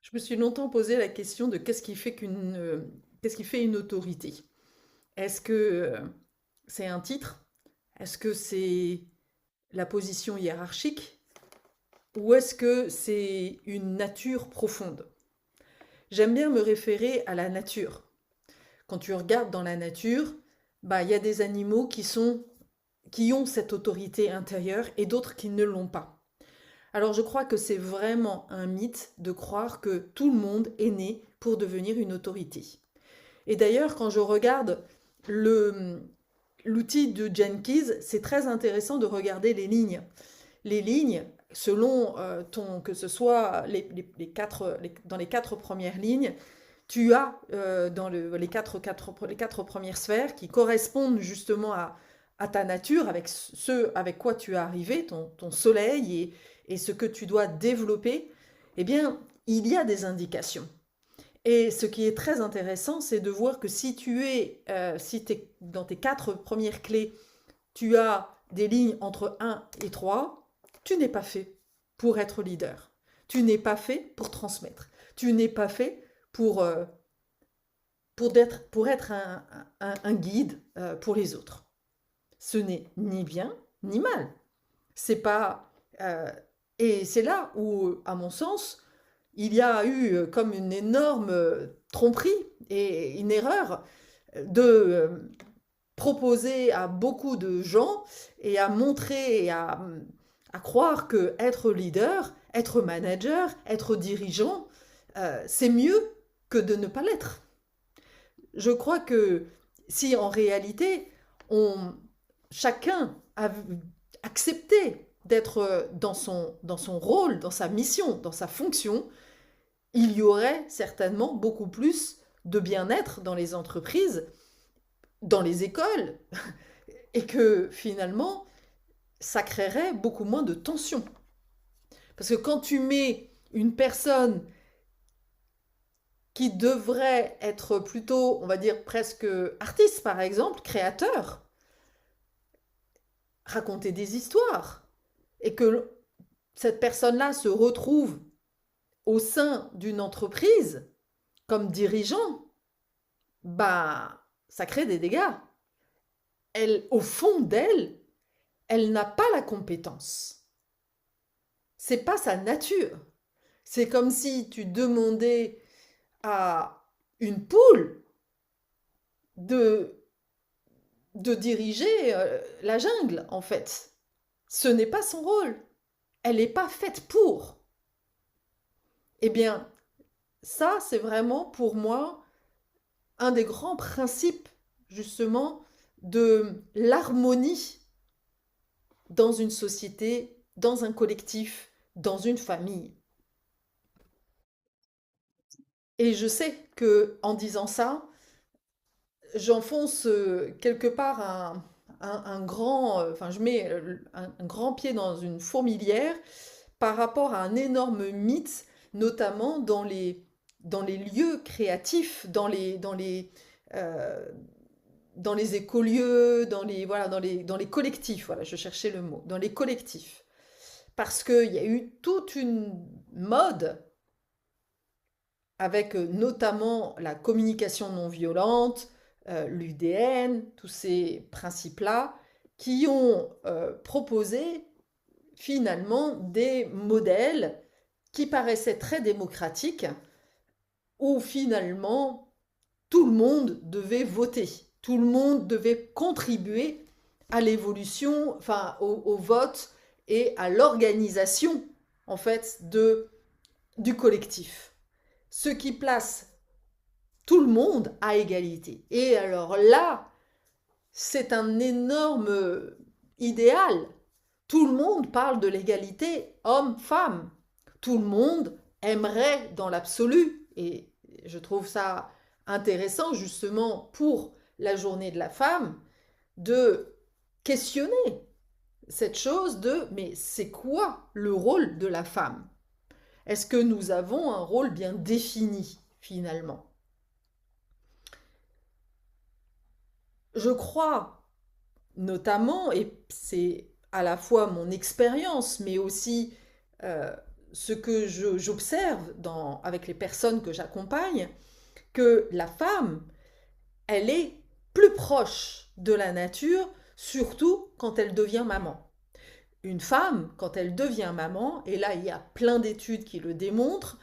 Je me suis longtemps posé la question de qu'est-ce qui fait une autorité? Est-ce que c'est un titre? Est-ce que c'est la position hiérarchique? Ou est-ce que c'est une nature profonde? J'aime bien me référer à la nature. Quand tu regardes dans la nature, bah, il y a des animaux qui ont cette autorité intérieure et d'autres qui ne l'ont pas. Alors je crois que c'est vraiment un mythe de croire que tout le monde est né pour devenir une autorité. Et d'ailleurs, quand je regarde le, l'outil de Jenkins, c'est très intéressant de regarder les lignes. Les lignes, selon que ce soit dans les quatre premières lignes, tu as les quatre premières sphères qui correspondent justement à ta nature, avec ce avec quoi tu es arrivé, ton soleil et ce que tu dois développer. Eh bien, il y a des indications. Et ce qui est très intéressant, c'est de voir que si t'es, dans tes quatre premières clés, tu as des lignes entre un et 3, tu n'es pas fait pour être leader. Tu n'es pas fait pour transmettre. Tu n'es pas fait pour, euh, pour être un guide pour les autres. Ce n'est ni bien ni mal. C'est pas. Et c'est là où, à mon sens, il y a eu comme une énorme tromperie et une erreur de proposer à beaucoup de gens et à montrer et à croire que être leader, être manager, être dirigeant, c'est mieux que de ne pas l'être. Je crois que si en réalité on, chacun a accepté d'être dans son rôle, dans sa mission, dans sa fonction, il y aurait certainement beaucoup plus de bien-être dans les entreprises, dans les écoles, et que finalement, ça créerait beaucoup moins de tension. Parce que quand tu mets une personne qui devrait être plutôt, on va dire presque artiste par exemple, créateur, raconter des histoires, et que cette personne-là se retrouve au sein d'une entreprise comme dirigeant, bah, ça crée des dégâts. Elle, au fond d'elle, elle n'a pas la compétence. C'est pas sa nature. C'est comme si tu demandais à une poule de, de diriger la jungle, en fait. Ce n'est pas son rôle. Elle n'est pas faite pour. Eh bien, ça, c'est vraiment pour moi un des grands principes, justement, de l'harmonie dans une société, dans un collectif, dans une famille. Et je sais que en disant ça, j'enfonce quelque part un grand, enfin je mets un grand pied dans une fourmilière par rapport à un énorme mythe, notamment dans les lieux créatifs, euh, dans les écolieux, voilà, dans les collectifs, voilà, je cherchais le mot, dans les collectifs. Parce qu'il y a eu toute une mode avec notamment la communication non violente, l'UDN, tous ces principes-là, qui ont proposé finalement des modèles qui paraissaient très démocratiques, où finalement tout le monde devait voter, tout le monde devait contribuer à l'évolution, enfin au vote et à l'organisation en fait du collectif. Ce qui place tout le monde à égalité. Et alors là, c'est un énorme idéal. Tout le monde parle de l'égalité homme-femme. Tout le monde aimerait dans l'absolu, et je trouve ça intéressant justement pour la journée de la femme, de questionner cette chose de mais c'est quoi le rôle de la femme? Est-ce que nous avons un rôle bien défini finalement? Je crois notamment, et c'est à la fois mon expérience, mais aussi ce que j'observe avec les personnes que j'accompagne, que la femme, elle est plus proche de la nature, surtout quand elle devient maman. Une femme, quand elle devient maman, et là il y a plein d'études qui le démontrent,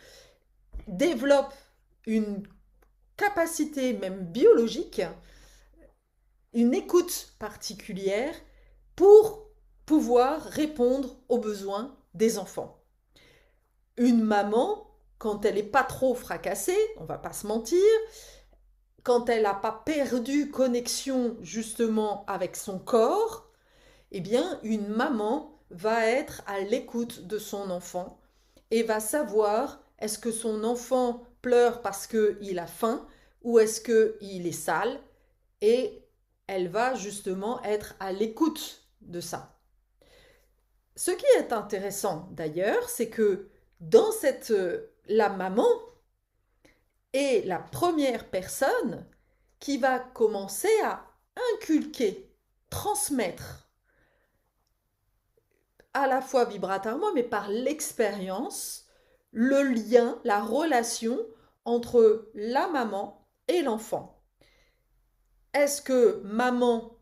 développe une capacité même biologique, une écoute particulière pour pouvoir répondre aux besoins des enfants. Une maman, quand elle n'est pas trop fracassée, on va pas se mentir, quand elle n'a pas perdu connexion justement avec son corps, eh bien une maman va être à l'écoute de son enfant et va savoir est-ce que son enfant pleure parce qu'il a faim ou est-ce qu'il est sale, et elle va justement être à l'écoute de ça. Ce qui est intéressant d'ailleurs, c'est que dans la maman est la première personne qui va commencer à inculquer, transmettre, à la fois vibratoirement, mais par l'expérience, le lien, la relation entre la maman et l'enfant. Est-ce que maman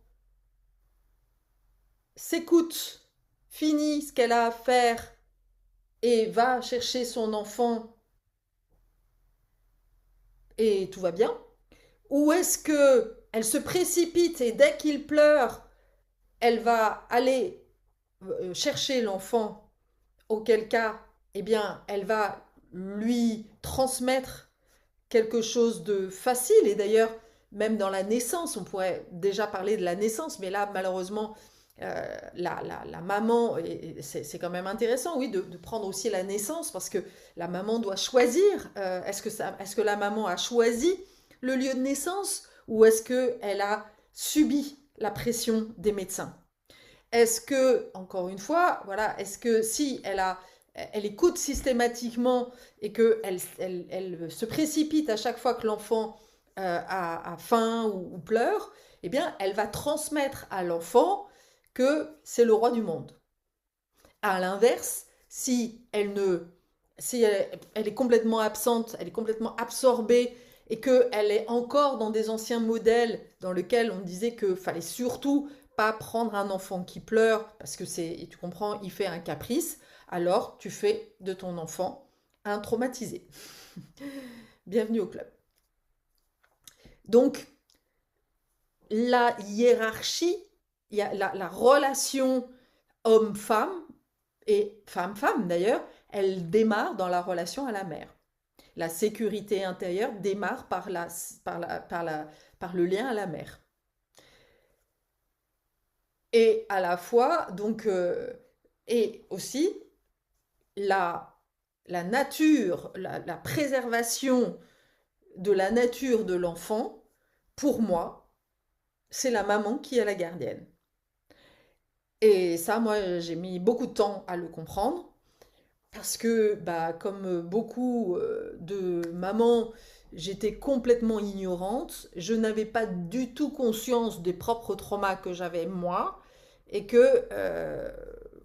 s'écoute, finit ce qu'elle a à faire et va chercher son enfant et tout va bien? Ou est-ce que elle se précipite et dès qu'il pleure, elle va aller chercher l'enfant, auquel cas, eh bien, elle va lui transmettre quelque chose de facile. Et d'ailleurs, même dans la naissance, on pourrait déjà parler de la naissance, mais là, malheureusement, la maman, c'est quand même intéressant, oui, de prendre aussi la naissance, parce que la maman doit choisir. Est-ce que la maman a choisi le lieu de naissance ou est-ce qu'elle a subi la pression des médecins? Est-ce que, encore une fois, voilà, est-ce que si elle écoute systématiquement et qu'elle se précipite à chaque fois que l'enfant a faim ou pleure, eh bien, elle va transmettre à l'enfant que c'est le roi du monde. À l'inverse, si elle est complètement absente, elle est complètement absorbée et qu'elle est encore dans des anciens modèles dans lesquels on disait qu'il fallait surtout pas prendre un enfant qui pleure parce que et tu comprends, il fait un caprice, alors tu fais de ton enfant un traumatisé. Bienvenue au club. Donc, la hiérarchie, la relation homme-femme, et femme-femme d'ailleurs, elle démarre dans la relation à la mère. La sécurité intérieure démarre par le lien à la mère. Et à la fois, donc, et aussi la nature, la préservation de la nature de l'enfant, pour moi, c'est la maman qui est la gardienne. Et ça, moi, j'ai mis beaucoup de temps à le comprendre. Parce que, bah, comme beaucoup de mamans, j'étais complètement ignorante. Je n'avais pas du tout conscience des propres traumas que j'avais moi. Et que,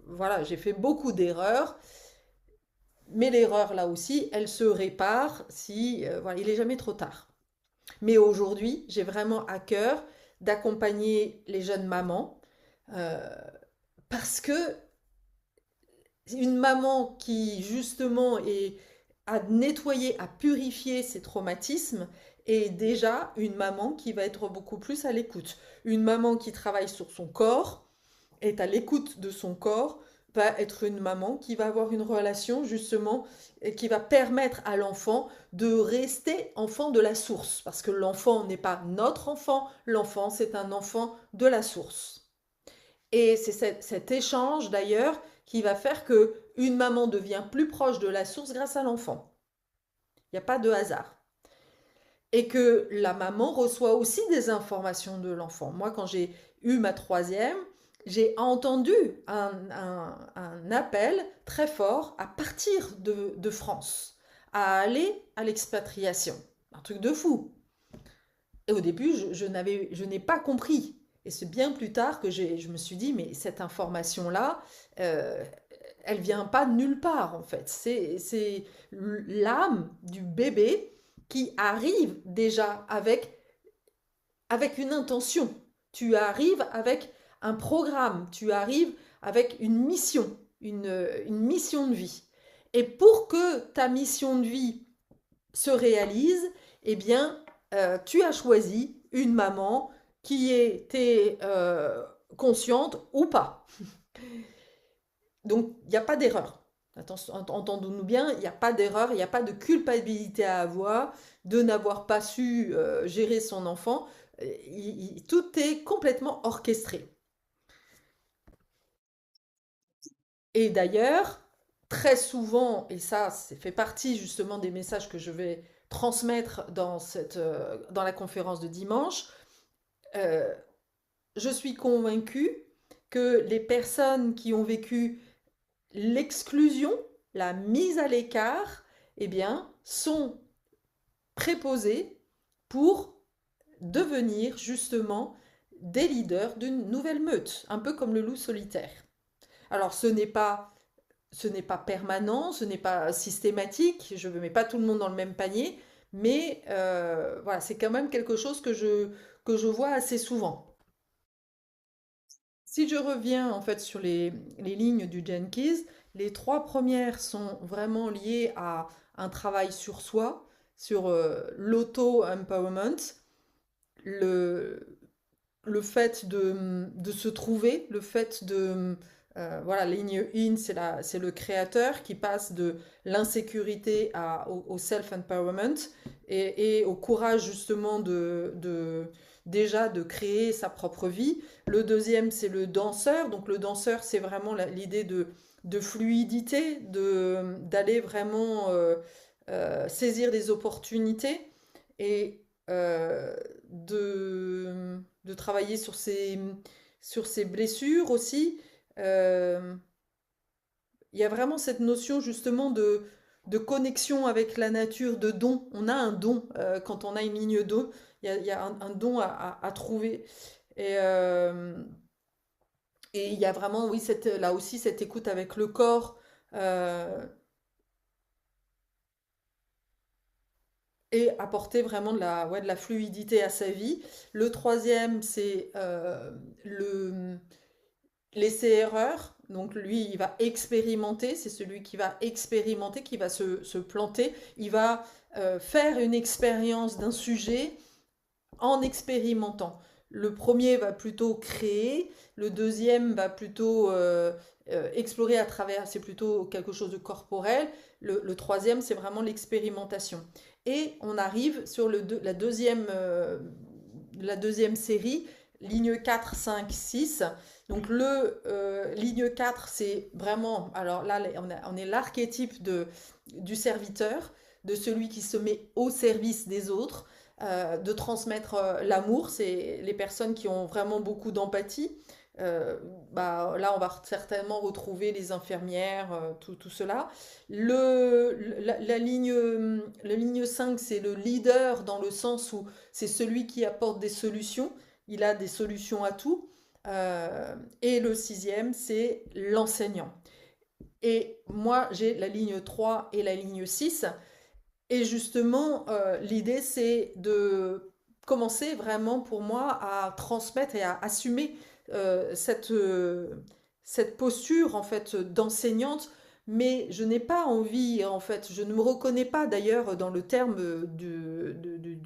voilà, j'ai fait beaucoup d'erreurs. Mais l'erreur, là aussi, elle se répare si, voilà, il n'est jamais trop tard. Mais aujourd'hui, j'ai vraiment à cœur d'accompagner les jeunes mamans. euh, Parce que une maman qui justement a nettoyé, a purifié ses traumatismes est déjà une maman qui va être beaucoup plus à l'écoute. Une maman qui travaille sur son corps, est à l'écoute de son corps, va être une maman qui va avoir une relation justement et qui va permettre à l'enfant de rester enfant de la source. Parce que l'enfant n'est pas notre enfant, l'enfant c'est un enfant de la source. Et c'est cet échange d'ailleurs qui va faire que une maman devient plus proche de la source grâce à l'enfant. Il n'y a pas de hasard. Et que la maman reçoit aussi des informations de l'enfant. Moi, quand j'ai eu ma troisième, j'ai entendu un appel très fort à partir de France, à aller à l'expatriation. Un truc de fou. Et au début, je n'ai pas compris. Et c'est bien plus tard que je me suis dit, mais cette information-là, elle vient pas de nulle part en fait. C'est l'âme du bébé qui arrive déjà avec une intention. Tu arrives avec un programme, tu arrives avec une mission de vie. Et pour que ta mission de vie se réalise, eh bien, tu as choisi une maman qui était consciente ou pas. Donc, il n'y a pas d'erreur. Entendons-nous bien, il n'y a pas d'erreur, il n'y a pas de culpabilité à avoir de n'avoir pas su gérer son enfant. Tout est complètement orchestré. Et d'ailleurs, très souvent, et ça, fait partie justement des messages que je vais transmettre dans la conférence de dimanche, euh, je suis convaincue que les personnes qui ont vécu l'exclusion, la mise à l'écart, eh bien, sont préposées pour devenir justement des leaders d'une nouvelle meute, un peu comme le loup solitaire. Alors ce n'est pas permanent, ce n'est pas systématique, je ne mets pas tout le monde dans le même panier, mais voilà, c'est quand même quelque chose que je vois assez souvent. Si je reviens en fait sur les lignes du Jenkins, les trois premières sont vraiment liées à un travail sur soi, sur l'auto-empowerment, le, le fait de se trouver, le fait de... voilà, la ligne in, c'est le créateur qui passe de l'insécurité au self-empowerment et au courage justement déjà de créer sa propre vie. Le deuxième, c'est le danseur. Donc le danseur, c'est vraiment l'idée de fluidité, d'aller vraiment saisir des opportunités et de travailler sur ses blessures aussi. Euh, il y a vraiment cette notion justement de connexion avec la nature, de don. On a un don quand on a une ligne d'eau. Il y a un don à trouver. Et, euh, et il y a vraiment, oui, là aussi, cette écoute avec le corps. euh, et apporter vraiment ouais, de la fluidité à sa vie. Le troisième, c'est l'essai-erreur. Donc lui, il va expérimenter, c'est celui qui va expérimenter, qui va se planter. Il va faire une expérience d'un sujet en expérimentant. Le premier va plutôt créer, le deuxième va plutôt explorer à travers, c'est plutôt quelque chose de corporel, le troisième c'est vraiment l'expérimentation. Et on arrive sur la deuxième série, ligne 4, 5, 6. Donc ligne 4 c'est vraiment, alors là on est l'archétype du serviteur, de celui qui se met au service des autres de transmettre l'amour. C'est les personnes qui ont vraiment beaucoup d'empathie. Bah, là, on va certainement retrouver les infirmières, tout cela. La ligne 5, c'est le leader dans le sens où c'est celui qui apporte des solutions. Il a des solutions à tout. Et le sixième, c'est l'enseignant. Et moi, j'ai la ligne 3 et la ligne 6. Et justement, l'idée, c'est de commencer vraiment pour moi à transmettre et à assumer cette posture en fait d'enseignante, mais je n'ai pas envie, en fait, je ne me reconnais pas d'ailleurs dans le terme du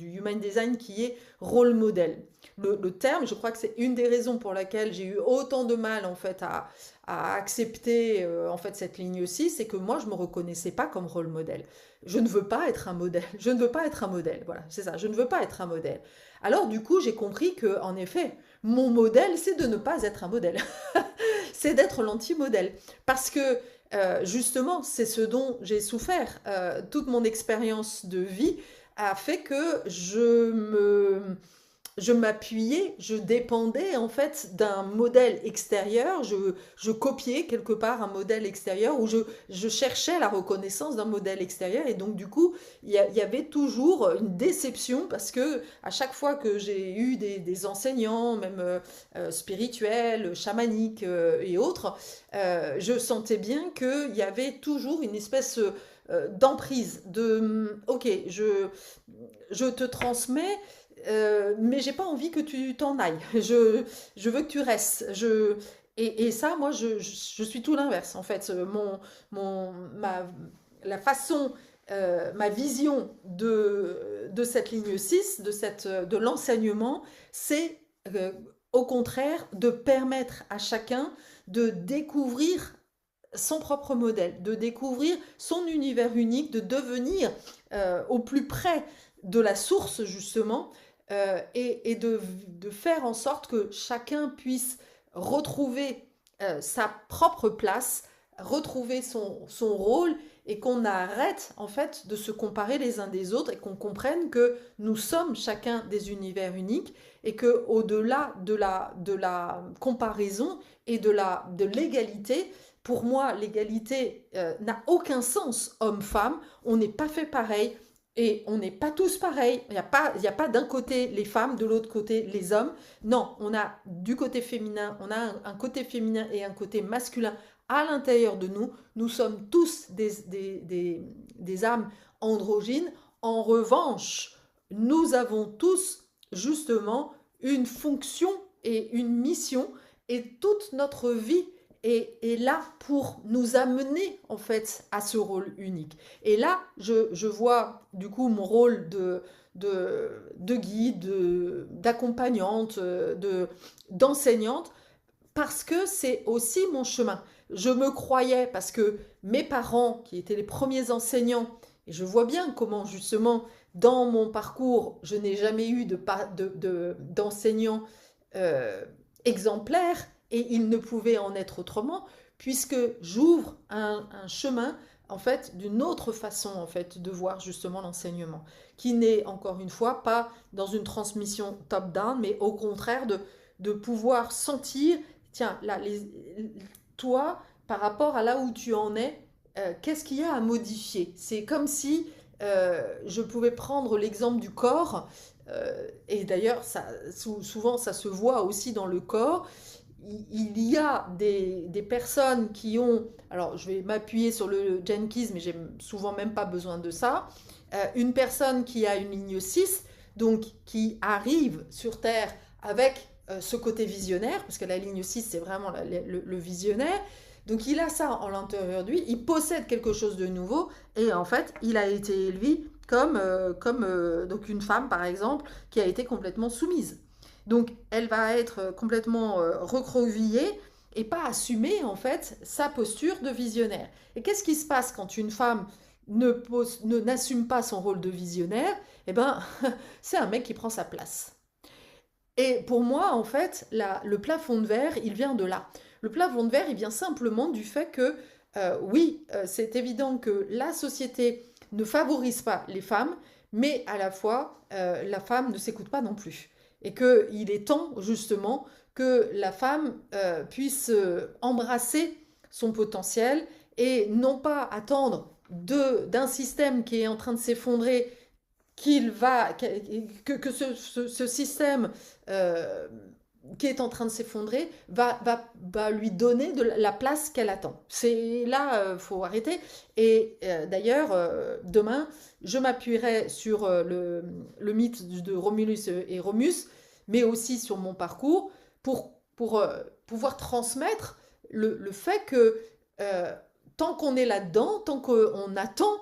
human design qui est rôle modèle. Le terme, je crois que c'est une des raisons pour laquelle j'ai eu autant de mal en fait à accepter en fait cette ligne 6, c'est que moi je me reconnaissais pas comme rôle modèle. Je ne veux pas être un modèle. Je ne veux pas être un modèle. Voilà, c'est ça. Je ne veux pas être un modèle. Alors du coup, j'ai compris que, en effet, mon modèle, c'est de ne pas être un modèle. C'est d'être l'anti-modèle. Parce que justement, c'est ce dont j'ai souffert. Toute mon expérience de vie a fait que je m'appuyais, je dépendais en fait d'un modèle extérieur, je copiais quelque part un modèle extérieur ou je cherchais la reconnaissance d'un modèle extérieur et donc du coup il y avait toujours une déception parce que à chaque fois que j'ai eu des enseignants, même spirituels, chamaniques et autres, je sentais bien qu'il y avait toujours une espèce d'emprise, ok, je te transmets, mais j'ai pas envie que tu t'en ailles. Je veux que tu restes. Et ça, moi, je suis tout l'inverse, en fait. Mon, ma, la façon, ma vision de cette ligne 6 de l'enseignement, c'est au contraire de permettre à chacun de découvrir son propre modèle, de découvrir son univers unique, de devenir au plus près de la source justement et de faire en sorte que chacun puisse retrouver sa propre place, retrouver son rôle et qu'on arrête en fait de se comparer les uns des autres et qu'on comprenne que nous sommes chacun des univers uniques et que au-delà de la comparaison et de l'égalité, pour moi, l'égalité n'a aucun sens homme-femme. On n'est pas fait pareil et on n'est pas tous pareils. Il y a pas d'un côté les femmes, de l'autre côté les hommes. Non, on a du côté féminin, on a un côté féminin et un côté masculin à l'intérieur de nous. Nous sommes tous des âmes androgynes. En revanche, nous avons tous justement une fonction et une mission et toute notre vie est là pour nous amener en fait à ce rôle unique. Et là, je vois du coup mon rôle de guide, d'accompagnante, d'enseignante, parce que c'est aussi mon chemin. Je me croyais, parce que mes parents, qui étaient les premiers enseignants, et je vois bien comment justement dans mon parcours, je n'ai jamais eu d'enseignants euh, exemplaires, et il ne pouvait en être autrement, puisque j'ouvre un chemin en fait d'une autre façon en fait de voir justement l'enseignement, qui n'est encore une fois pas dans une transmission top-down, mais au contraire de pouvoir sentir, tiens, là, toi, par rapport à là où tu en es, qu'est-ce qu'il y a à modifier? C'est comme si je pouvais prendre l'exemple du corps, et d'ailleurs, souvent ça se voit aussi dans le corps. Il y a des personnes qui ont, alors je vais m'appuyer sur le Jenkins, mais j'ai souvent même pas besoin de ça, une personne qui a une ligne 6, donc qui arrive sur Terre avec ce côté visionnaire, parce que la ligne 6 c'est vraiment le visionnaire, donc il a ça en l'intérieur de lui, il possède quelque chose de nouveau, et en fait il a été élevé comme donc une femme par exemple, qui a été complètement soumise. Donc elle va être complètement recroquevillée et pas assumer en fait sa posture de visionnaire. Et qu'est-ce qui se passe quand une femme n'assume pas son rôle de visionnaire? Eh ben, c'est un mec qui prend sa place. Et pour moi, en fait, le plafond de verre, il vient de là. Le plafond de verre, il vient simplement du fait que, oui, c'est évident que la société ne favorise pas les femmes, mais à la fois, la femme ne s'écoute pas non plus. Et qu'il est temps, justement, que la femme puisse embrasser son potentiel et non pas attendre d'un système qui est en train de s'effondrer que ce système euh, qui est en train de s'effondrer va lui donner de la place qu'elle attend. C'est là, faut arrêter. Et d'ailleurs, demain, je m'appuierai sur le mythe de Romulus et Remus, mais aussi sur mon parcours pour pouvoir transmettre le fait que tant qu'on est là-dedans, tant qu'on attend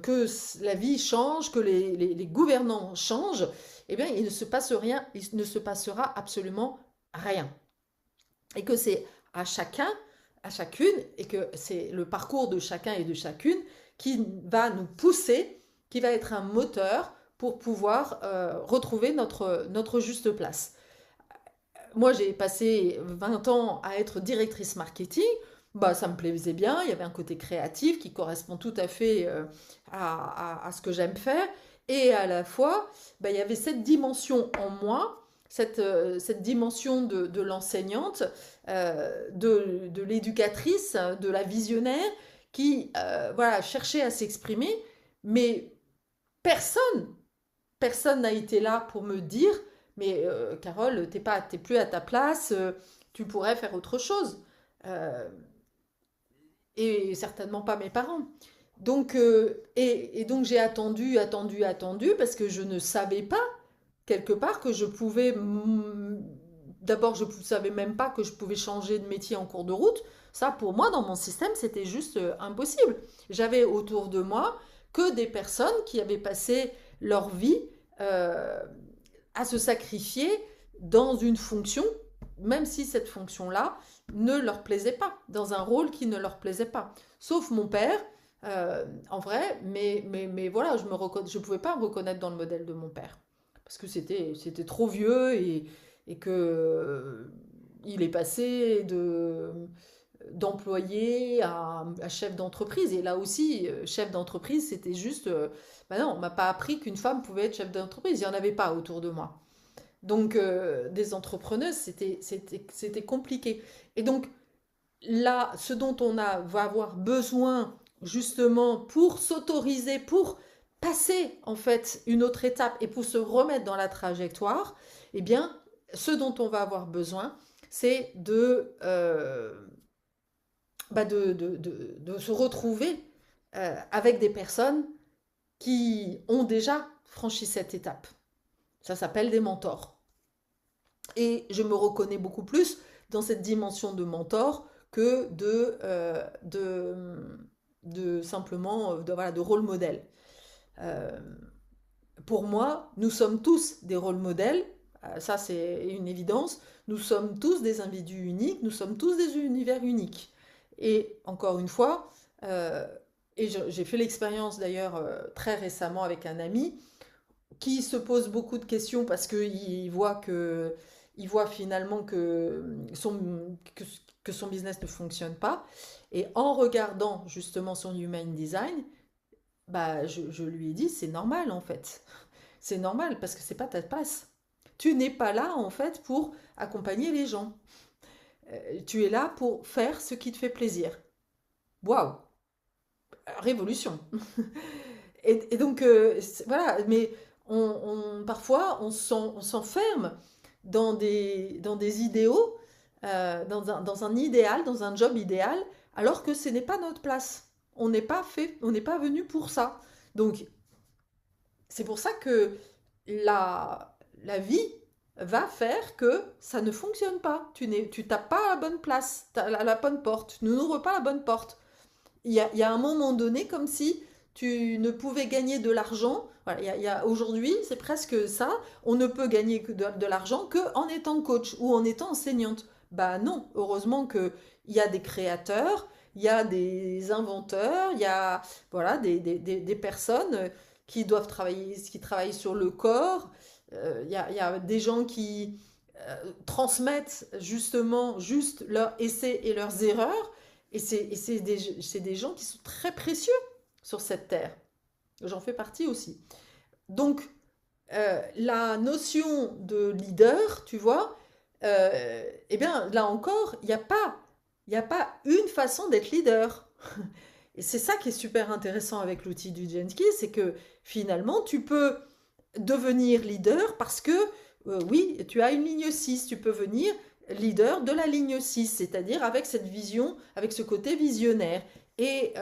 que la vie change, que les gouvernants changent, eh bien, il ne se passe rien, il ne se passera absolument rien. Et que c'est à chacun, à chacune, et que c'est le parcours de chacun et de chacune qui va nous pousser, qui va être un moteur pour pouvoir retrouver notre juste place. Moi, j'ai passé 20 ans à être directrice marketing. Bah, ça me plaisait bien, il y avait un côté créatif qui correspond tout à fait à ce que j'aime faire. Et à la fois, il y avait cette dimension en moi, cette dimension de l'enseignante, de l'éducatrice, de la visionnaire, qui voilà, cherchait à s'exprimer, mais personne, personne n'a été là pour me dire, mais Carole, t'es plus à ta place, tu pourrais faire autre chose. Euh, et certainement pas mes parents. Donc, et donc j'ai attendu, parce que je ne savais pas, quelque part, que je pouvais... D'abord, je ne savais même pas que je pouvais changer de métier en cours de route. Ça, pour moi, dans mon système, c'était juste impossible. J'avais autour de moi que des personnes qui avaient passé leur vie euh, à se sacrifier dans une fonction, même si cette fonction-là ne leur plaisait pas, dans un rôle qui ne leur plaisait pas. Sauf mon père, en vrai, mais voilà, je ne pouvais pas me reconnaître dans le modèle de mon père. Parce que c'était trop vieux et que il est passé d'employé à chef d'entreprise. Et là aussi, chef d'entreprise, c'était juste... bah non, on m'a pas appris qu'une femme pouvait être chef d'entreprise. Il n'y en avait pas autour de moi. Donc, des entrepreneuses, c'était compliqué. Et donc, là, ce dont va avoir besoin, justement, pour s'autoriser, pour passer, en fait, une autre étape et pour se remettre dans la trajectoire, eh bien, ce dont on va avoir besoin, c'est de se retrouver avec des personnes qui ont déjà franchi cette étape. Ça s'appelle des mentors. Et je me reconnais beaucoup plus dans cette dimension de mentor que de simplement voilà, de rôle modèle. Euh, pour moi, nous sommes tous des rôles modèles. Ça, c'est une évidence. Nous sommes tous des individus uniques. Nous sommes tous des univers uniques. Et encore une fois, et j'ai fait l'expérience d'ailleurs très récemment avec un ami qui se pose beaucoup de questions parce qu'il voit il voit finalement que son business ne fonctionne pas. Et en regardant justement son human design, bah, je lui ai dit, c'est normal en fait. C'est normal parce que c'est pas ta place. Tu n'es pas là en fait pour accompagner les gens. Tu es là pour faire ce qui te fait plaisir. Waouh, révolution. Et donc, voilà, mais parfois, on s'enferme dans des idéaux, dans un idéal, dans un job idéal, alors que ce n'est pas notre place. On n'est pas venu pour ça. Donc, c'est pour ça que la vie va faire que ça ne fonctionne pas. Tu tapes pas à la bonne place, la bonne porte. Tu n'ouvres pas la bonne porte. Il y a un moment donné comme si tu ne pouvais gagner de l'argent. Voilà, aujourd'hui, c'est presque ça. On ne peut gagner de l'argent qu'en étant coach ou en étant enseignante. Bah non, heureusement qu'il y a des créateurs, il y a des inventeurs, il y a voilà, des personnes qui travaillent sur le corps. Il y a des gens qui transmettent justement juste leurs essais et leurs erreurs. Et c'est des gens qui sont très précieux sur cette terre. J'en fais partie aussi. Donc, la notion de leader, tu vois, eh bien, là encore, il y a pas une façon d'être leader. Et c'est ça qui est super intéressant avec l'outil du Genki, c'est que finalement, tu peux devenir leader parce que, oui, tu as une ligne 6, tu peux venir leader de la ligne 6, c'est-à-dire avec cette vision, avec ce côté visionnaire, et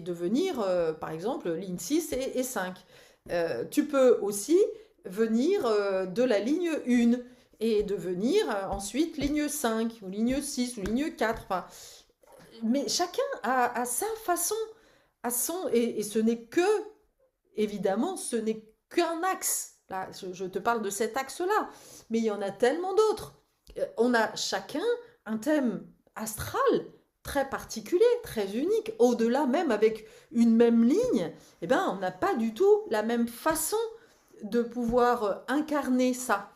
devenir, par exemple, ligne 6 et 5. Tu peux aussi venir de la ligne 1 et devenir ensuite ligne 5 ou ligne 6 ou ligne 4. Enfin, mais chacun a sa façon, et ce n'est que, évidemment, ce n'est qu'un axe. Là, je te parle de cet axe-là, mais il y en a tellement d'autres. On a chacun un thème astral très particulier, très unique. Au-delà, même avec une même ligne, eh ben, on n'a pas du tout la même façon de pouvoir incarner ça.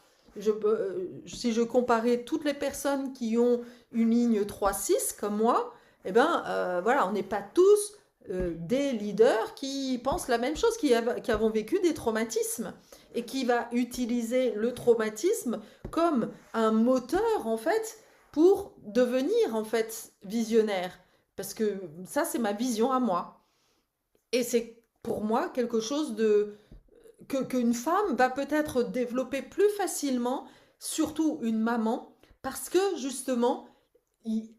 Si je comparais toutes les personnes qui ont une ligne 3-6 comme moi, eh ben, voilà, on n'est pas tous des leaders qui pensent la même chose, qui avons vécu des traumatismes et qui va utiliser le traumatisme comme un moteur en fait pour devenir en fait visionnaire. Parce que ça, c'est ma vision à moi. Et c'est pour moi quelque chose qu'une femme va peut-être développer plus facilement, surtout une maman, parce que justement,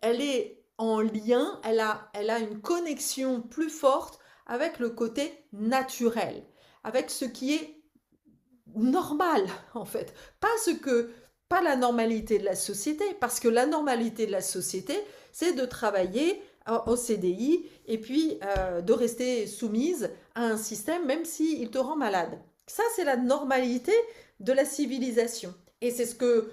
elle est en lien, elle a une connexion plus forte avec le côté naturel, avec ce qui est normal en fait, pas la normalité de la société, parce que la normalité de la société, c'est de travailler au CDI et puis de rester soumise à un système même s'il te rend malade. Ça, c'est la normalité de la civilisation. Et c'est ce que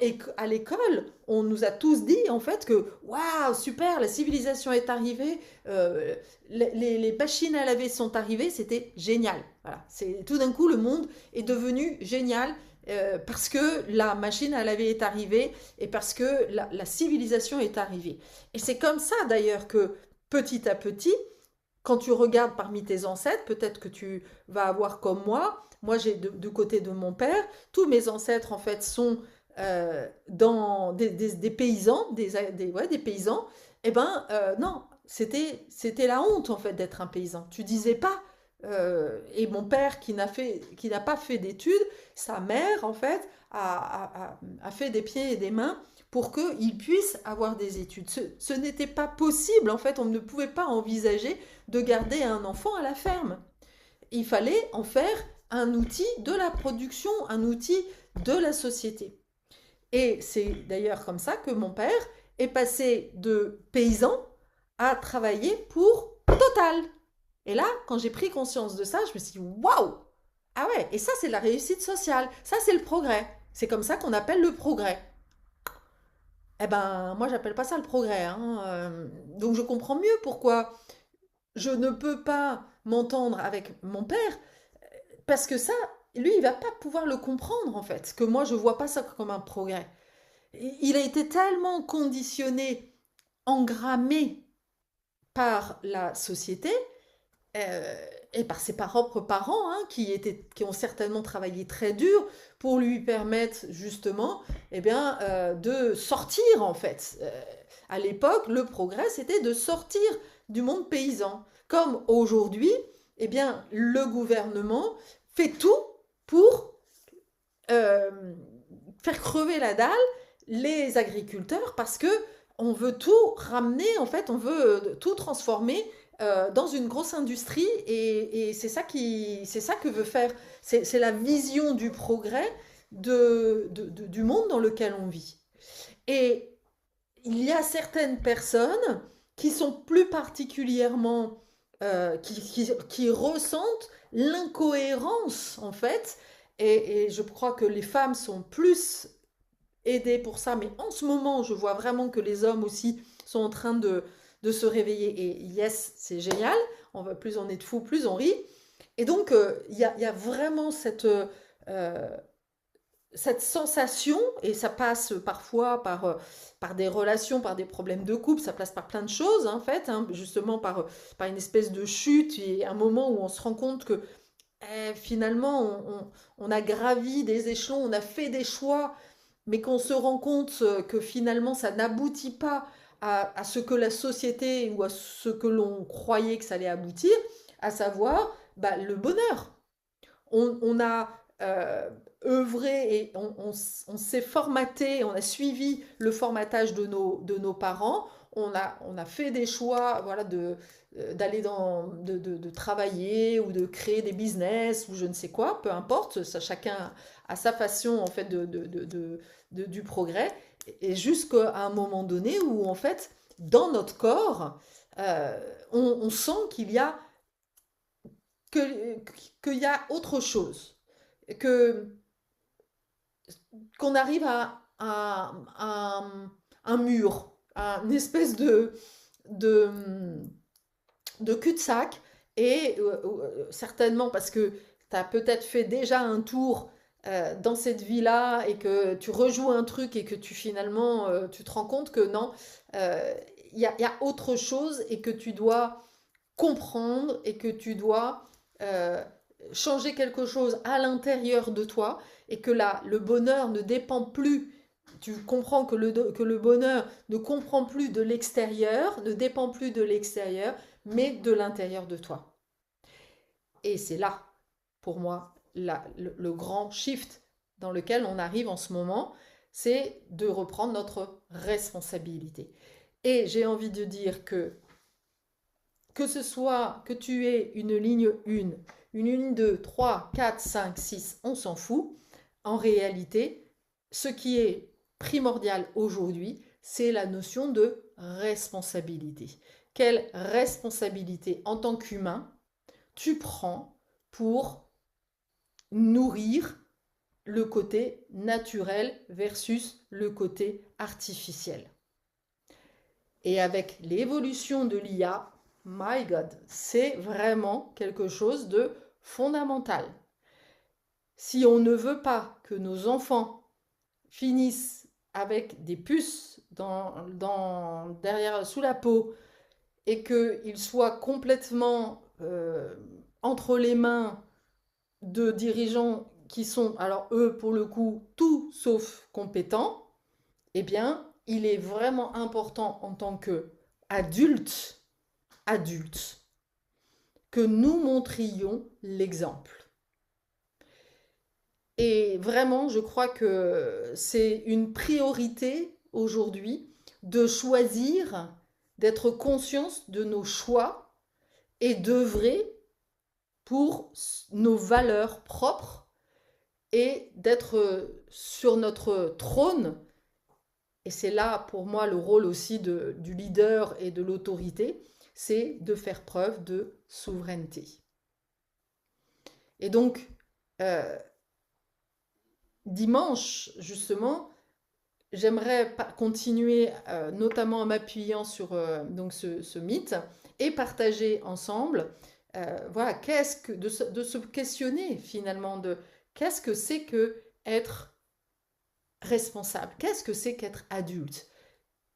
et à l'école, on nous a tous dit en fait que waouh, super, la civilisation est arrivée, les machines à laver sont arrivées, c'était génial. Voilà, c'est tout d'un coup le monde est devenu génial parce que la machine à laver est arrivée et parce que la civilisation est arrivée. Et c'est comme ça d'ailleurs que petit à petit, quand tu regardes parmi tes ancêtres, peut-être que tu vas avoir comme moi. Moi, j'ai du côté de mon père, tous mes ancêtres en fait sont dans des paysans, ouais, des paysans. Eh ben non, c'était la honte en fait d'être un paysan. Tu disais pas. Et mon père qui n'a pas fait d'études, sa mère en fait a fait des pieds et des mains pour qu'il puisse avoir des études. Ce n'était pas possible en fait, on ne pouvait pas envisager de garder un enfant à la ferme. Il fallait en faire un outil de la production, un outil de la société. Et c'est d'ailleurs comme ça que mon père est passé de paysan à travailler pour Total. Et là, quand j'ai pris conscience de ça, je me suis dit waouh! Ah ouais, et ça c'est la réussite sociale, ça c'est le progrès. C'est comme ça qu'on appelle le progrès. Eh ben, moi j'appelle pas ça le progrès, hein. Donc je comprends mieux pourquoi je ne peux pas m'entendre avec mon père, parce que ça, lui, il va pas pouvoir le comprendre en fait, que moi je vois pas ça comme un progrès. Il a été tellement conditionné, engrammé par la société et par ses propres parents, hein, qui ont certainement travaillé très dur pour lui permettre justement eh bien, de sortir en fait. À l'époque, le progrès, c'était de sortir du monde paysan. Comme aujourd'hui, eh bien, le gouvernement fait tout pour euh, faire crever la dalle les agriculteurs parce que on veut tout ramener, en fait, on veut tout transformer dans une grosse industrie et c'est ça que veut faire, c'est la vision du progrès du monde dans lequel on vit. Et il y a certaines personnes qui sont plus particulièrement, qui ressentent l'incohérence en fait, et je crois que les femmes sont plus aidées pour ça, mais en ce moment, je vois vraiment que les hommes aussi sont en train de se réveiller, et yes, c'est génial, plus on est de fous, plus on rit, et donc il y a vraiment cette sensation, et ça passe parfois par des relations, par des problèmes de couple, ça passe par plein de choses, hein, en fait, hein, justement par une espèce de chute, et un moment où on se rend compte que finalement, on a gravi des échelons, on a fait des choix, mais qu'on se rend compte que finalement, ça n'aboutit pas à ce que la société ou à ce que l'on croyait que ça allait aboutir, à savoir bah, le bonheur. On a œuvré et on s'est formaté, on a suivi le formatage de nos parents, on a fait des choix voilà, d'aller de travailler ou de créer des business ou je ne sais quoi, peu importe, ça, chacun a sa façon en fait du progrès, et jusqu'à un moment donné où en fait, dans notre corps, on sent que, qu'il y a autre chose, que qu'on arrive à un mur, à une espèce de, de cul-de-sac, et certainement parce que tu as peut-être fait déjà un tour dans cette vie-là et que tu rejoues un truc et que finalement tu te rends compte que non, il y a autre chose et que tu dois comprendre et que tu dois changer quelque chose à l'intérieur de toi et que là, le bonheur ne dépend plus. Tu comprends que le bonheur ne comprend plus de l'extérieur, ne dépend plus de l'extérieur, mais de l'intérieur de toi. Et c'est là, pour moi, le grand shift dans lequel on arrive en ce moment, c'est de reprendre notre responsabilité. Et j'ai envie de dire que ce soit que tu aies une ligne 1, une ligne 2, 3, 4, 5, 6, on s'en fout. En réalité, ce qui est primordial aujourd'hui, c'est la notion de responsabilité. Quelle responsabilité en tant qu'humain tu prends pour nourrir le côté naturel versus le côté artificiel. Et avec l'évolution de l'IA, my God, c'est vraiment quelque chose de fondamental. Si on ne veut pas que nos enfants finissent avec des puces derrière, sous la peau et qu'ils soient complètement entre les mains de dirigeants qui sont, alors eux, pour le coup, tout sauf compétents, eh bien, il est vraiment important en tant qu'adultes, que nous montrions l'exemple. Et vraiment, je crois que c'est une priorité aujourd'hui de choisir, d'être conscience de nos choix et d'œuvrer pour nos valeurs propres et d'être sur notre trône. Et c'est là, pour moi, le rôle aussi du leader et de l'autorité, c'est de faire preuve de souveraineté. Et donc, dimanche, justement, j'aimerais continuer, notamment en m'appuyant sur donc ce mythe, et partager ensemble, voilà, de se questionner finalement de qu'est-ce que c'est que être responsable, qu'est-ce que c'est qu'être adulte,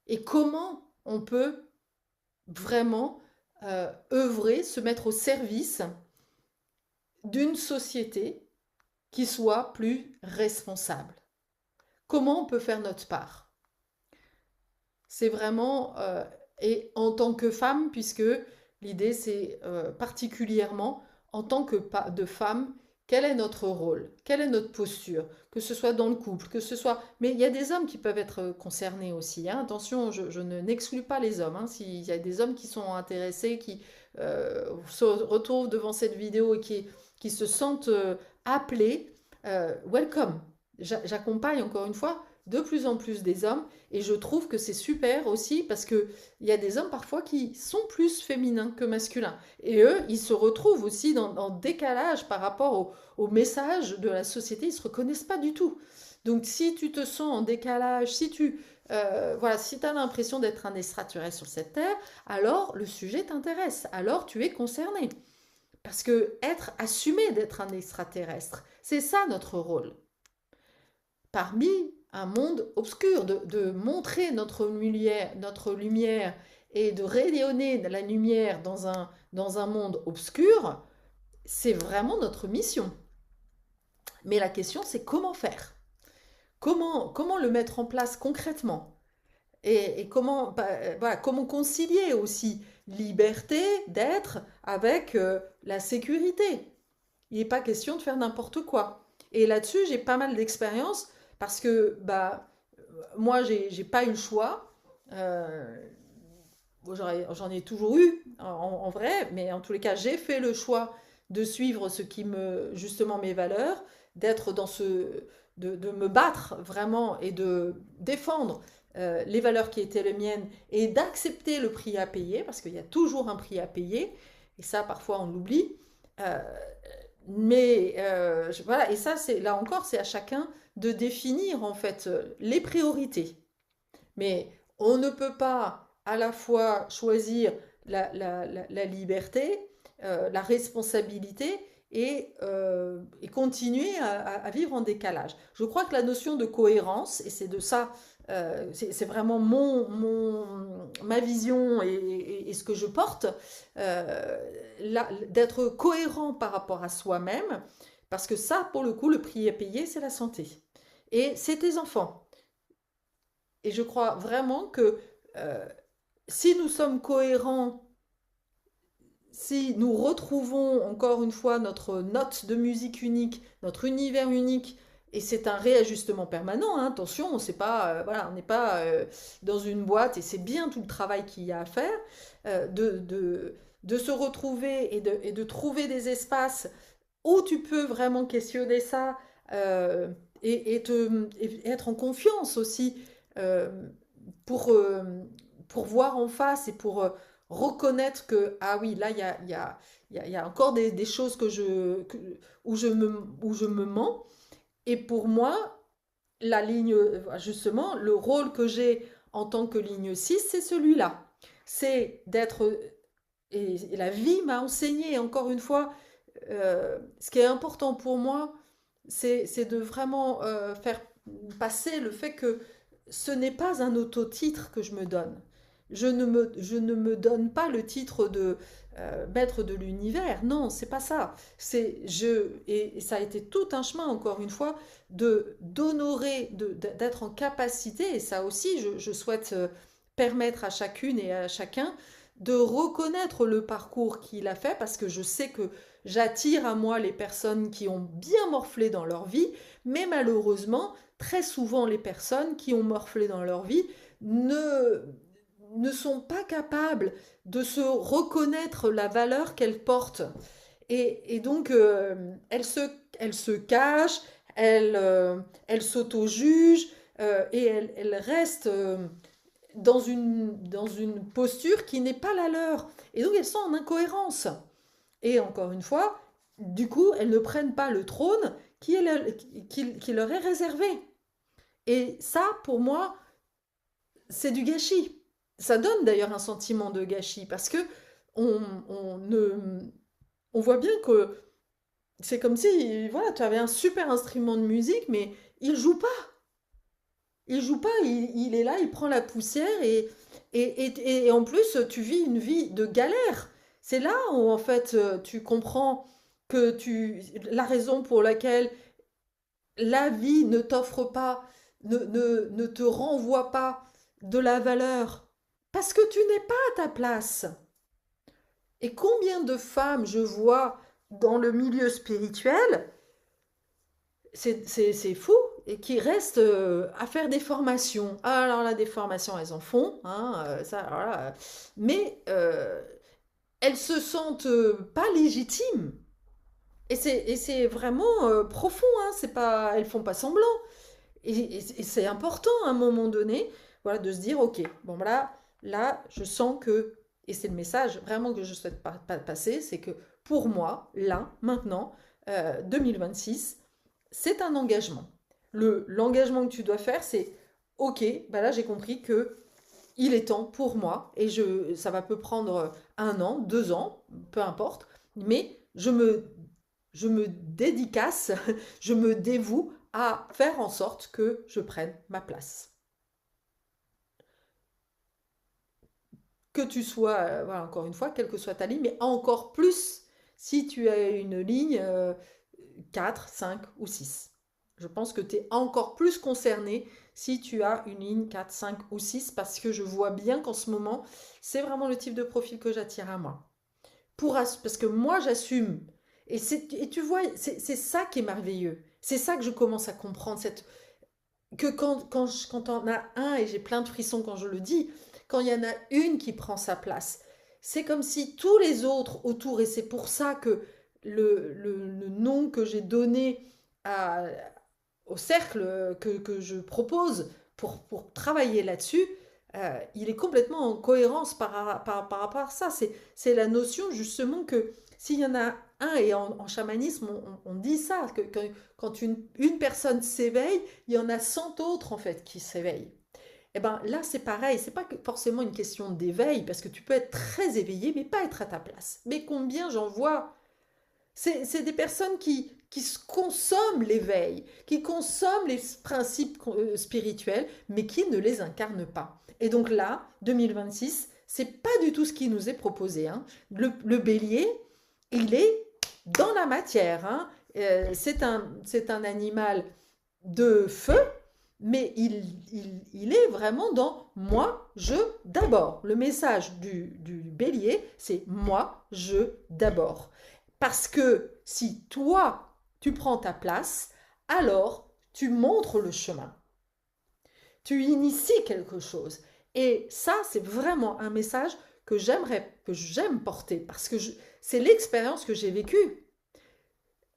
et comment on peut vraiment œuvrer, se mettre au service d'une société qui soit plus responsable. Comment on peut faire notre part? C'est vraiment, et en tant que femme, puisque l'idée c'est particulièrement en tant que de femme, quel est notre rôle? Quelle est notre posture? Que ce soit dans le couple, que ce soit... Mais il y a des hommes qui peuvent être concernés aussi. Hein. Attention, je n'exclus pas les hommes. Hein. S'il y a des hommes qui sont intéressés, qui se retrouvent devant cette vidéo et qui se sentent appelés, welcome. J'accompagne encore une fois de plus en plus des hommes et je trouve que c'est super aussi parce qu'il y a des hommes parfois qui sont plus féminins que masculins et eux ils se retrouvent aussi en décalage par rapport au message de la société, ils ne se reconnaissent pas du tout. Donc si tu te sens en décalage, si tu si as l'impression d'être un extraterrestre sur cette terre, alors le sujet t'intéresse, alors tu es concerné. Parce que être assumé d'être un extraterrestre, c'est ça notre rôle. Parmi un monde obscur, de montrer notre lumière et de rayonner la lumière dans un monde obscur, c'est vraiment notre mission. Mais la question, c'est comment faire? Comment le mettre en place concrètement? Et comment, voilà, comment concilier aussi liberté d'être avec la sécurité? Il n'est pas question de faire n'importe quoi. Et là-dessus, j'ai pas mal d'expérience parce que moi, j'ai pas eu le choix. J'en ai toujours eu en vrai, mais en tous les cas, j'ai fait le choix de suivre justement mes valeurs, d'être de me battre vraiment et de défendre les valeurs qui étaient les miennes et d'accepter le prix à payer, parce qu'il y a toujours un prix à payer, et ça parfois on l'oublie. Mais voilà, et ça, là encore, c'est à chacun de définir en fait les priorités. Mais on ne peut pas à la fois choisir la liberté, la responsabilité et continuer à vivre en décalage. Je crois que la notion de cohérence, et c'est de ça, c'est vraiment ma vision et ce que je porte, d'être cohérent par rapport à soi-même, parce que ça, pour le coup, le prix à payer, c'est la santé. Et c'est tes enfants. Et je crois vraiment que euh, si nous sommes cohérents, si nous retrouvons encore une fois notre note de musique unique, notre univers unique, et c'est un réajustement permanent, hein, attention, on n'est pas dans une boîte, et c'est bien tout le travail qu'il y a à faire, de se retrouver et de trouver des espaces où tu peux vraiment questionner ça euh, et être en confiance aussi euh, pour, euh, pour voir en face et pour reconnaître que, ah oui, là, il y a encore des choses où je me mens. Et pour moi, la ligne, justement, le rôle que j'ai en tant que ligne 6 c'est celui-là. C'est d'être, et la vie m'a enseigné, encore une fois, ce qui est important pour moi, c'est de vraiment faire passer le fait que ce n'est pas un autotitre que je me donne. Je ne me donne pas le titre de maître de l'univers. Non, c'est pas ça. Et ça a été tout un chemin, encore une fois, d'honorer, d'être en capacité, et ça aussi, je souhaite permettre à chacune et à chacun de reconnaître le parcours qu'il a fait, parce que je sais que j'attire à moi les personnes qui ont bien morflé dans leur vie, mais malheureusement, très souvent, les personnes qui ont morflé dans leur vie ne, ne sont pas capables de se reconnaître la valeur qu'elles portent. Et donc, elles se cachent, elles s'auto-jugent et elles restent dans une posture qui n'est pas la leur. Et donc, elles sont en incohérence. Et encore une fois, du coup, elles ne prennent pas le trône qui leur est réservé. Et ça, pour moi, c'est du gâchis. Ça donne d'ailleurs un sentiment de gâchis parce que on, on ne, on voit bien que c'est comme si, voilà, tu avais un super instrument de musique, mais il joue pas. Il joue pas, il est là, il prend la poussière et en plus, tu vis une vie de galère. C'est là où, en fait, tu comprends la raison pour laquelle la vie ne t'offre pas, ne te renvoie pas de la valeur. Parce que tu n'es pas à ta place. Et combien de femmes je vois dans le milieu spirituel, c'est fou, et qui restent à faire des formations. Ah, alors là, des formations, elles en font, hein, ça, alors là, mais elles se sentent pas légitimes. Et c'est vraiment profond, hein, c'est pas, elles font pas semblant. Et c'est important à un moment donné, voilà, de se dire, ok, bon voilà, là, je sens que, et c'est le message vraiment que je souhaite passer, c'est que pour moi, là, maintenant, 2026, c'est un engagement. L'engagement que tu dois faire, c'est, ok, bah là, j'ai compris que il est temps pour moi, et ça va peut prendre 1 an, 2 ans, peu importe, mais je me dédicace, je me dévoue à faire en sorte que je prenne ma place. Que tu sois, voilà, encore une fois, quelle que soit ta ligne, mais encore plus si tu as une ligne 4, 5 ou 6. Je pense que tu es encore plus concerné si tu as une ligne 4, 5 ou 6, parce que je vois bien qu'en ce moment, c'est vraiment le type de profil que j'attire à moi. Parce que moi, j'assume. Et tu vois, c'est ça qui est merveilleux. C'est ça que je commence à comprendre, que quand on a un, et j'ai plein de frissons quand je le dis, quand il y en a une qui prend sa place, c'est comme si tous les autres autour, et c'est pour ça que le nom que j'ai donné à, au cercle que je propose pour travailler là-dessus, il est complètement en cohérence par rapport à ça. C'est la notion justement que s'il y en a un, et en chamanisme on dit ça, que quand une personne s'éveille, il y en a 100 autres en fait qui s'éveillent. Et ben là c'est pareil, c'est pas forcément une question d'éveil, parce que tu peux être très éveillé mais pas être à ta place. Mais combien j'en vois, c'est des personnes qui consomment l'éveil, qui consomment les principes spirituels, mais qui ne les incarnent pas. Et donc là, 2026, c'est pas du tout ce qui nous est proposé, hein. Le bélier, il est dans la matière, hein. C'est un animal de feu, mais il est vraiment dans moi, je, d'abord. Le message du bélier, c'est moi, je, d'abord. Parce que si toi, tu prends ta place, alors tu montres le chemin. Tu inities quelque chose. Et ça, c'est vraiment un message que j'aime porter, parce que c'est l'expérience que j'ai vécue.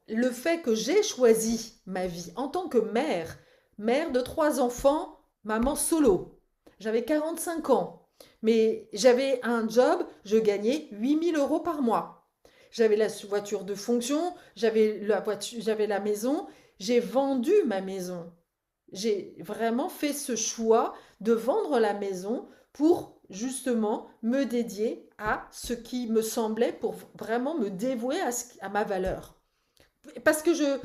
Le fait que j'ai choisi ma vie en tant que mère, mère de 3 enfants, maman solo. J'avais 45 ans, mais j'avais un job, je gagnais 8 000 € par mois. J'avais la voiture de fonction, j'avais la maison, j'ai vendu ma maison. J'ai vraiment fait ce choix de vendre la maison pour justement me dédier à ce qui me semblait, pour vraiment me dévouer à ma valeur. Parce que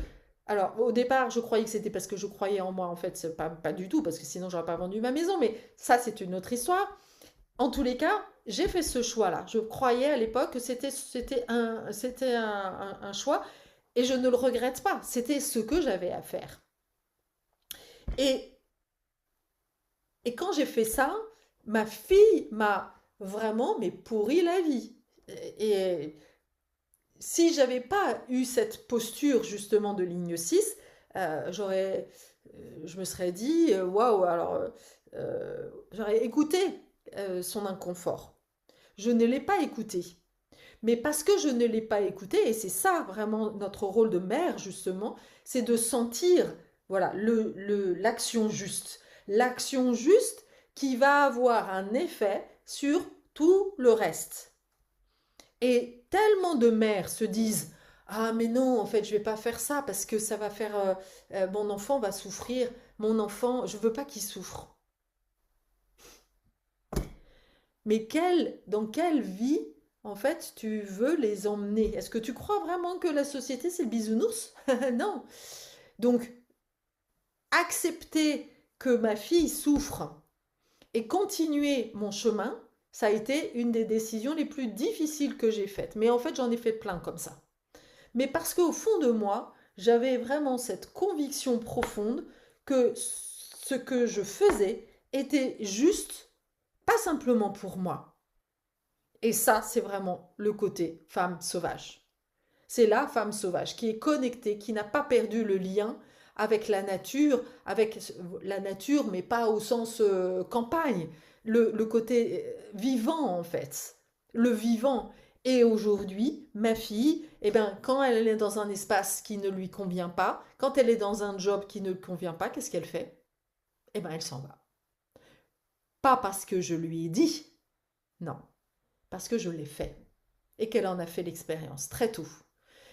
alors au départ, je croyais que c'était parce que je croyais en moi. En fait, c'est pas du tout, parce que sinon, j'aurais pas vendu ma maison. Mais ça, c'est une autre histoire. En tous les cas, j'ai fait ce choix-là. Je croyais à l'époque que c'était un choix, et je ne le regrette pas. C'était ce que j'avais à faire. Et, et quand j'ai fait ça, ma fille m'a vraiment mais pourri la vie. Et si j'avais pas eu cette posture justement de ligne 6, je me serais dit, waouh, alors j'aurais écouté son inconfort. Je ne l'ai pas écouté. Mais parce que je ne l'ai pas écouté, et c'est ça vraiment notre rôle de mère justement, c'est de sentir, voilà, l'action juste. L'action juste qui va avoir un effet sur tout le reste. Et tellement de mères se disent: ah mais non, en fait, je vais pas faire ça parce que ça va faire, mon enfant va souffrir, mon enfant, je veux pas qu'il souffre. Mais dans quelle vie, en fait, tu veux les emmener? Est-ce que tu crois vraiment que la société, c'est le bisounours? Non. Donc, accepter que ma fille souffre et continuer mon chemin, ça a été une des décisions les plus difficiles que j'ai faites. Mais en fait, j'en ai fait plein comme ça. Mais parce qu'au fond de moi, j'avais vraiment cette conviction profonde que ce que je faisais était juste, pas simplement pour moi. Et ça, c'est vraiment le côté femme sauvage. C'est la femme sauvage qui est connectée, qui n'a pas perdu le lien avec la nature, mais pas au sens campagne, le côté vivant en fait, le vivant. Et aujourd'hui, ma fille, eh ben, quand elle est dans un espace qui ne lui convient pas, quand elle est dans un job qui ne lui convient pas, qu'est-ce qu'elle fait? Eh ben, elle s'en va. Pas parce que je lui ai dit, non, parce que je l'ai fait et qu'elle en a fait l'expérience très tôt.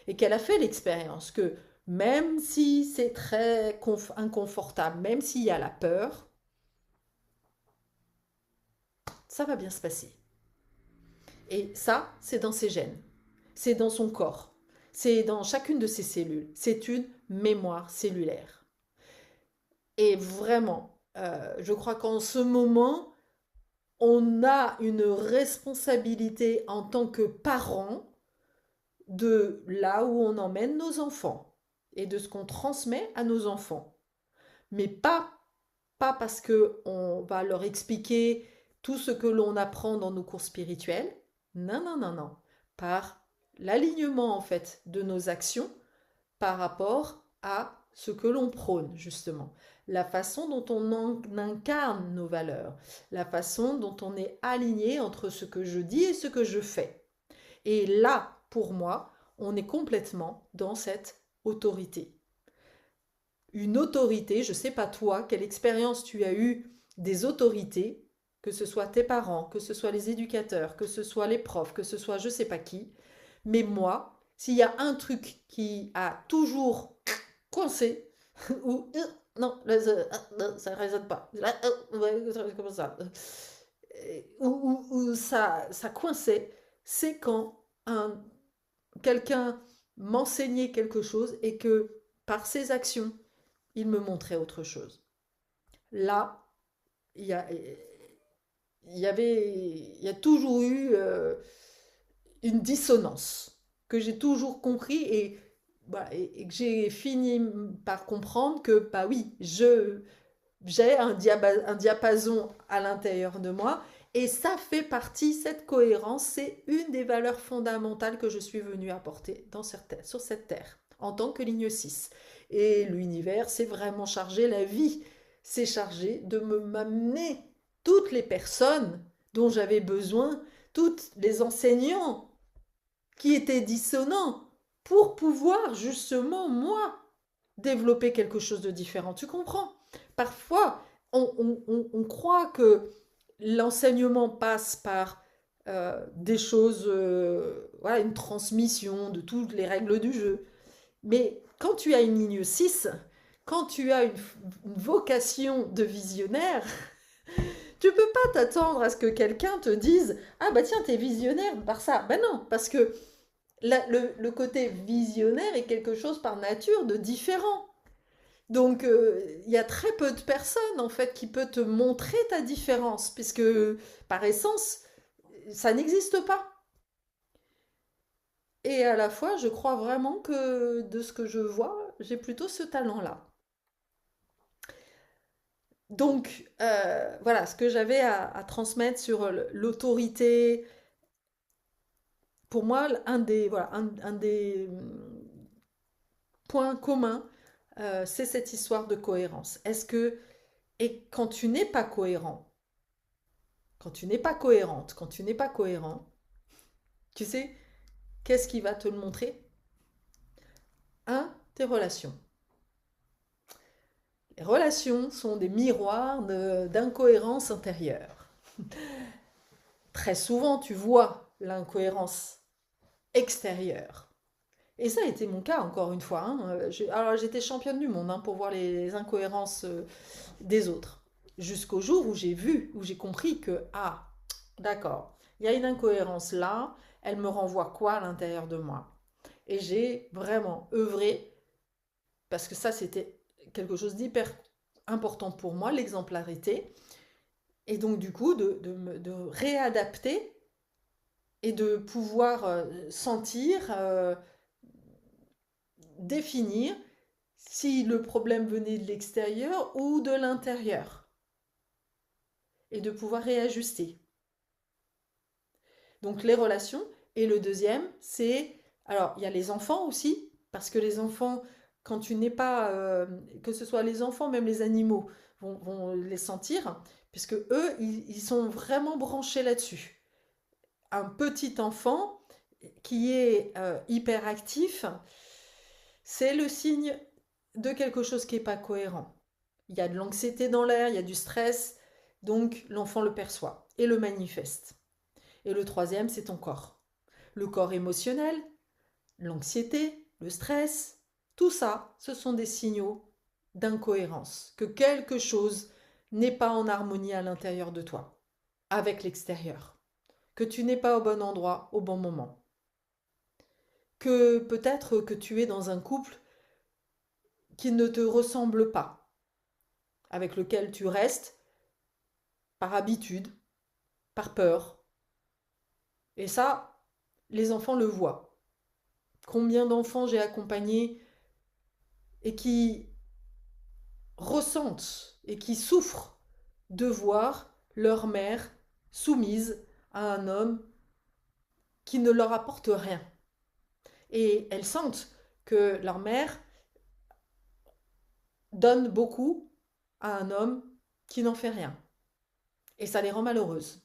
Et qu'elle a fait l'expérience que même si c'est très inconfortable, même s'il y a la peur, ça va bien se passer. Et ça, c'est dans ses gènes, c'est dans son corps, c'est dans chacune de ses cellules. C'est une mémoire cellulaire. Et vraiment, je crois qu'en ce moment, on a une responsabilité en tant que parents de là où on emmène nos enfants et de ce qu'on transmet à nos enfants. Mais pas parce que on va leur expliquer tout ce que l'on apprend dans nos cours spirituels. Non, non, non, non. Par l'alignement en fait de nos actions par rapport à ce que l'on prône justement, la façon dont on incarne nos valeurs, la façon dont on est aligné entre ce que je dis et ce que je fais. Et là, pour moi, on est complètement dans cette autorité. Une autorité, je ne sais pas toi, quelle expérience tu as eue des autorités, que ce soit tes parents, que ce soit les éducateurs, que ce soit les profs, que ce soit je ne sais pas qui, mais moi, s'il y a un truc qui a toujours coincé, ou non, ça ne résonne pas, comme ça, ou ça coinçait, c'est quand quelqu'un m'enseignait quelque chose et que par ses actions, il me montrait autre chose. Là, il y a, il y a toujours eu une dissonance que j'ai toujours compris et, voilà, et que j'ai fini par comprendre que, bah oui, j'ai un diapason à l'intérieur de moi et ça fait partie, cette cohérence, c'est une des valeurs fondamentales que je suis venue apporter sur cette terre en tant que ligne 6. Et l'univers, c'est vraiment chargé, la vie, c'est chargé de m'amener toutes les personnes dont j'avais besoin, tous les enseignants qui étaient dissonants pour pouvoir justement, moi, développer quelque chose de différent. Tu comprends? Parfois, on croit que l'enseignement passe par des choses, voilà, une transmission de toutes les règles du jeu. Mais quand tu as une ligne 6, quand tu as une vocation de visionnaire, tu peux pas t'attendre à ce que quelqu'un te dise ah bah tiens, t'es visionnaire par ça. Ben non, parce que le côté visionnaire est quelque chose par nature de différent. Donc, il y a très peu de personnes, en fait, qui peuvent te montrer ta différence, puisque, par essence, ça n'existe pas. Et à la fois, je crois vraiment que, de ce que je vois, j'ai plutôt ce talent-là. Donc, voilà, ce que j'avais à transmettre sur l'autorité, pour moi, voilà, un des points communs, c'est cette histoire de cohérence. Et quand tu n'es pas cohérent, quand tu n'es pas cohérente, quand tu n'es pas cohérent, tu sais, qu'est-ce qui va te le montrer? Un, tes relations. Les relations sont des miroirs d'incohérence intérieure. Très souvent, tu vois l'incohérence extérieure. Et ça a été mon cas, encore une fois, hein. Alors, j'étais championne du monde, hein, pour voir les incohérences des autres. Jusqu'au jour où j'ai vu, où j'ai compris que, ah, d'accord, il y a une incohérence là, elle me renvoie quoi à l'intérieur de moi? Et j'ai vraiment œuvré, parce que ça, c'était quelque chose d'hyper important pour moi, l'exemplarité. Et donc, du coup, de réadapter et de pouvoir sentir, définir si le problème venait de l'extérieur ou de l'intérieur. Et de pouvoir réajuster. Donc, les relations. Et le deuxième, c'est... Alors, il y a les enfants aussi, parce que les enfants, quand tu n'es pas... que ce soit les enfants, même les animaux, vont les sentir, puisque eux, ils sont vraiment branchés là-dessus. Un petit enfant qui est hyperactif, c'est le signe de quelque chose qui n'est pas cohérent. Il y a de l'anxiété dans l'air, il y a du stress, donc l'enfant le perçoit et le manifeste. Et le troisième, c'est ton corps. Le corps émotionnel, l'anxiété, le stress, tout ça, ce sont des signaux d'incohérence, que quelque chose n'est pas en harmonie à l'intérieur de toi, avec l'extérieur, que tu n'es pas au bon endroit au bon moment, que peut-être que tu es dans un couple qui ne te ressemble pas, avec lequel tu restes par habitude, par peur. Et ça, les enfants le voient. Combien d'enfants j'ai accompagnés et qui ressentent et qui souffrent de voir leur mère soumise à un homme qui ne leur apporte rien. Et elles sentent que leur mère donne beaucoup à un homme qui n'en fait rien. Et ça les rend malheureuses.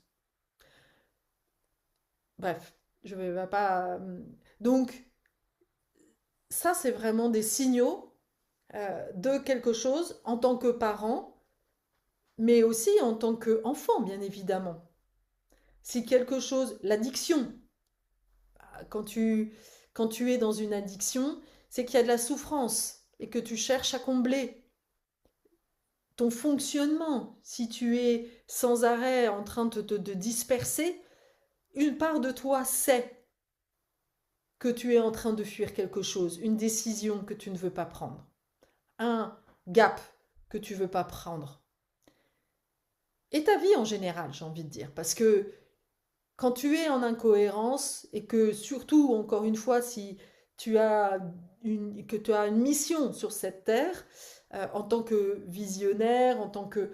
Bref, je ne vais pas... Donc, ça, c'est vraiment des signaux de quelque chose en tant que parent, mais aussi en tant qu'enfant, bien évidemment. Si quelque chose, l'addiction, quand tu es dans une addiction, c'est qu'il y a de la souffrance et que tu cherches à combler ton fonctionnement. Si tu es sans arrêt en train de disperser, une part de toi sait que tu es en train de fuir quelque chose, une décision que tu ne veux pas prendre, un gap que tu ne veux pas prendre. et ta vie en général, j'ai envie de dire. Parce que quand tu es en incohérence et que surtout, encore une fois, si que tu as une mission sur cette terre, en tant que visionnaire, en tant que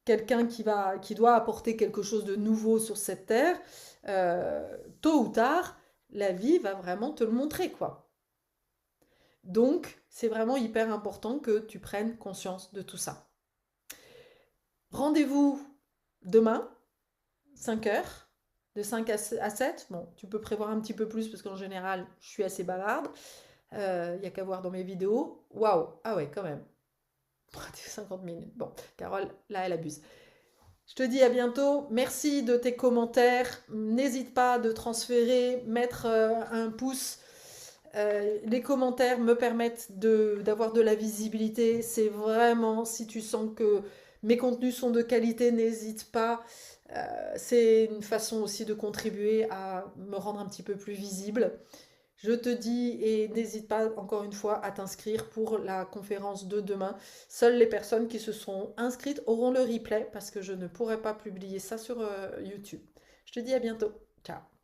quelqu'un qui doit apporter quelque chose de nouveau sur cette terre, tôt ou tard, la vie va vraiment te le montrer, quoi. Donc, c'est vraiment hyper important que tu prennes conscience de tout ça. Rendez-vous demain, 5 heures, de 5 à 7. Bon, tu peux prévoir un petit peu plus parce qu'en général, je suis assez bavarde. Il n'y a qu'à voir dans mes vidéos. Waouh, ah ouais, quand même. 50 minutes. Bon, Carole, là, elle abuse. Je te dis à bientôt. Merci de tes commentaires. N'hésite pas de transférer, mettre un pouce. Les commentaires me permettent d'avoir de la visibilité. C'est vraiment, si tu sens que mes contenus sont de qualité, n'hésite pas. C'est une façon aussi de contribuer à me rendre un petit peu plus visible. Je te dis, et n'hésite pas encore une fois à t'inscrire pour la conférence de demain. Seules les personnes qui se sont inscrites auront le replay parce que je ne pourrai pas publier ça sur YouTube. Je te dis à bientôt. Ciao.